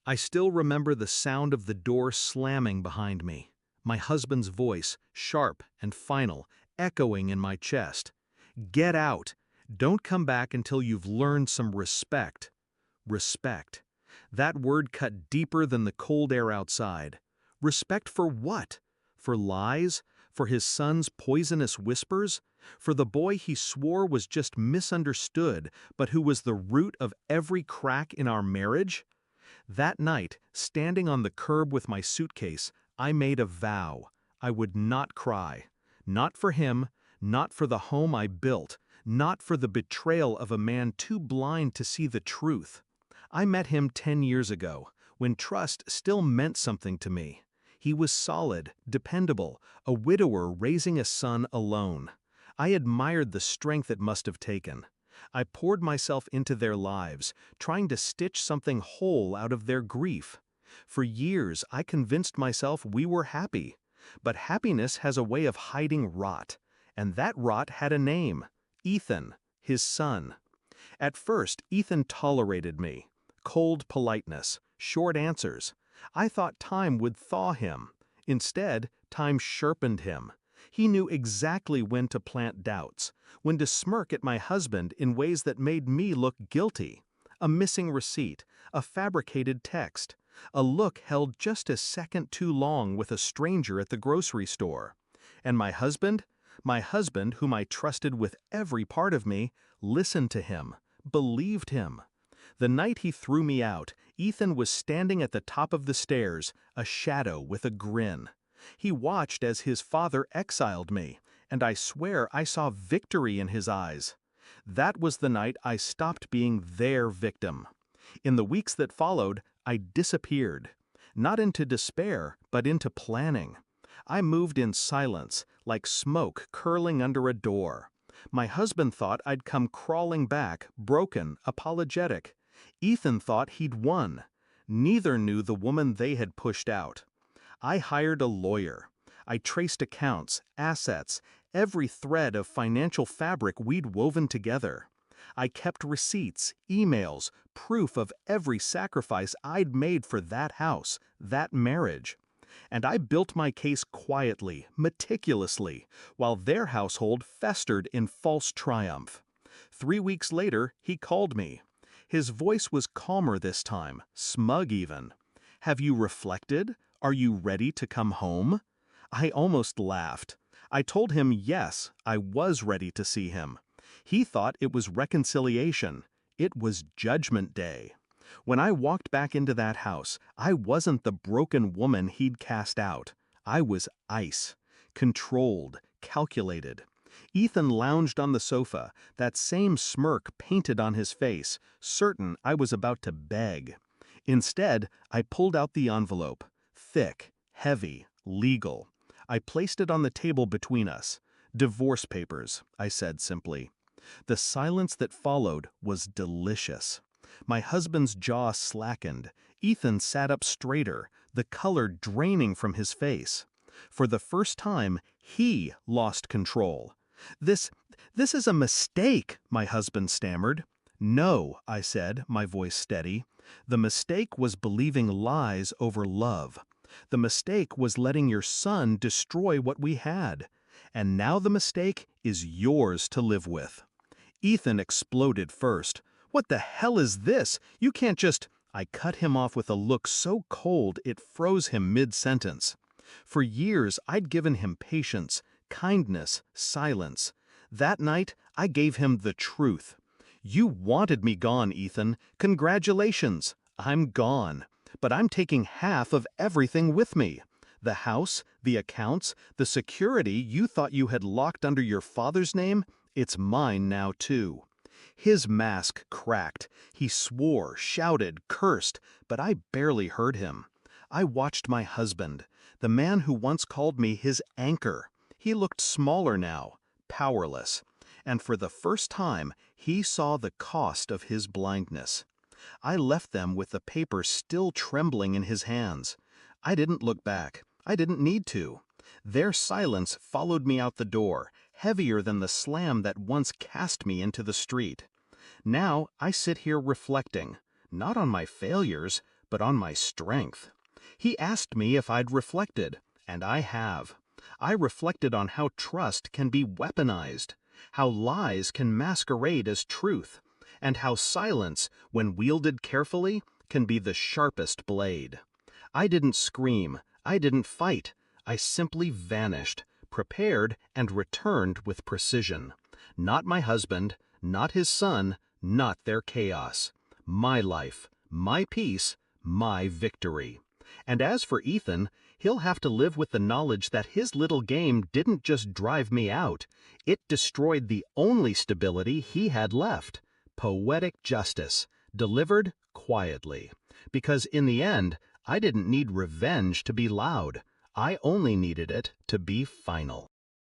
I still remember the sound of the door slamming behind me, my husband's voice, sharp and final, echoing in my chest. Get out! Don't come back until you've learned some respect. Respect. That word cut deeper than the cold air outside. Respect for what? For lies? For his son's poisonous whispers? For the boy he swore was just misunderstood, but who was the root of every crack in our marriage? That night, standing on the curb with my suitcase, I made a vow. I would not cry. Not for him, not for the home I built, not for the betrayal of a man too blind to see the truth. I met him 10 years ago, when trust still meant something to me. He was solid, dependable, a widower raising a son alone. I admired the strength it must have taken. I poured myself into their lives, trying to stitch something whole out of their grief. For years, I convinced myself we were happy. But happiness has a way of hiding rot, and that rot had a name: Ethan, his son. At first, Ethan tolerated me. Cold politeness, short answers. I thought time would thaw him. Instead, time sharpened him. He knew exactly when to plant doubts, when to smirk at my husband in ways that made me look guilty. A missing receipt, a fabricated text, a look held just a second too long with a stranger at the grocery store. And my husband, whom I trusted with every part of me, listened to him, believed him. The night he threw me out, Ethan was standing at the top of the stairs, a shadow with a grin. He watched as his father exiled me, and I swear I saw victory in his eyes. That was the night I stopped being their victim. In the weeks that followed, I disappeared. Not into despair, but into planning. I moved in silence, like smoke curling under a door. My husband thought I'd come crawling back, broken, apologetic. Ethan thought he'd won. Neither knew the woman they had pushed out. I hired a lawyer. I traced accounts, assets, every thread of financial fabric we'd woven together. I kept receipts, emails, proof of every sacrifice I'd made for that house, that marriage. And I built my case quietly, meticulously, while their household festered in false triumph. 3 weeks later, he called me. His voice was calmer this time, smug even. "Have you reflected? Are you ready to come home?" I almost laughed. I told him yes, I was ready to see him. He thought it was reconciliation. It was Judgment Day. When I walked back into that house, I wasn't the broken woman he'd cast out. I was ice. Controlled, calculated. Ethan lounged on the sofa, that same smirk painted on his face, certain I was about to beg. Instead, I pulled out the envelope. Thick, heavy, legal. I placed it on the table between us. "Divorce papers," I said simply. The silence that followed was delicious. My husband's jaw slackened. Ethan sat up straighter, the color draining from his face. For the first time, he lost control. This is a mistake," my husband stammered. "No," I said, my voice steady. "The mistake was believing lies over love. The mistake was letting your son destroy what we had. And now the mistake is yours to live with." Ethan exploded first. "What the hell is this? You can't just—" I cut him off with a look so cold it froze him mid-sentence. For years, I'd given him patience, kindness, silence. That night, I gave him the truth. "You wanted me gone, Ethan. Congratulations. I'm gone. But I'm taking half of everything with me. The house, the accounts, the security you thought you had locked under your father's name, it's mine now too." His mask cracked. He swore, shouted, cursed, but I barely heard him. I watched my husband, the man who once called me his anchor. He looked smaller now, powerless. And for the first time, he saw the cost of his blindness. I left them with the paper still trembling in his hands. I didn't look back. I didn't need to. Their silence followed me out the door, heavier than the slam that once cast me into the street. Now I sit here reflecting, not on my failures, but on my strength. He asked me if I'd reflected, and I have. I reflected on how trust can be weaponized, how lies can masquerade as truth, and how silence, when wielded carefully, can be the sharpest blade. I didn't scream, I didn't fight, I simply vanished, prepared and returned with precision. Not my husband, not his son, not their chaos. My life, my peace, my victory. And as for Ethan, he'll have to live with the knowledge that his little game didn't just drive me out, it destroyed the only stability he had left. Poetic justice, delivered quietly. Because in the end, I didn't need revenge to be loud. I only needed it to be final.